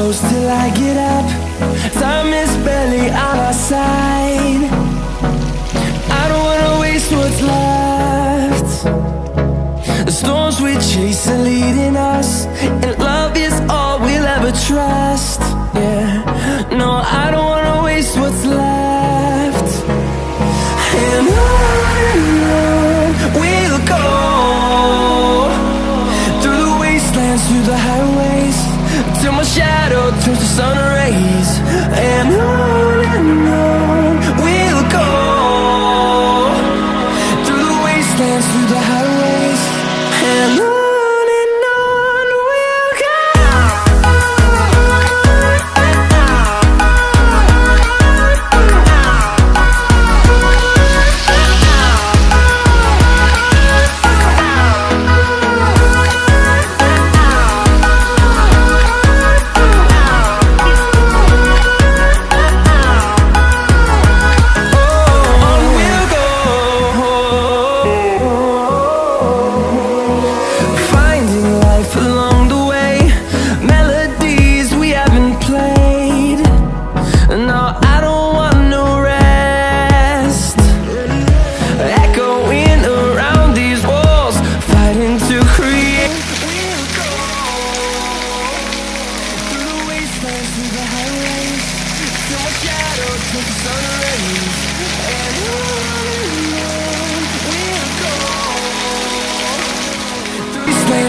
close till I get up. Time is barely on our side. I don't wanna waste what's left. The storms we chase are leading us, and love is all we'll ever trust. Yeah, no, I don't wanna waste what's left. And on we'll go, through the wastelands, through the highways, till my shadow turns to sun rays. And on we'll go, through the wastelands, through the highways, and on we'll go.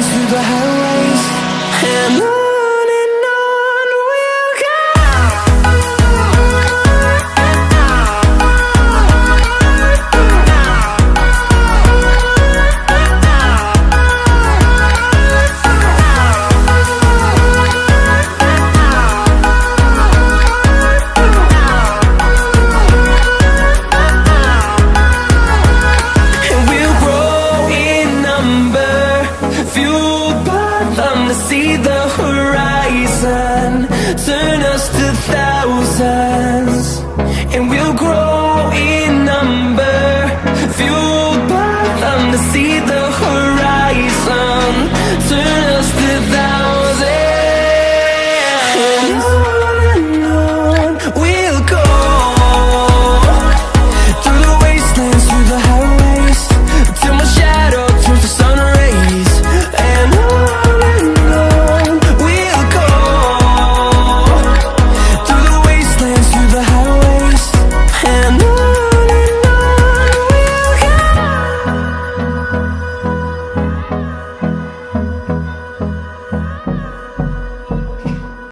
Through the highways and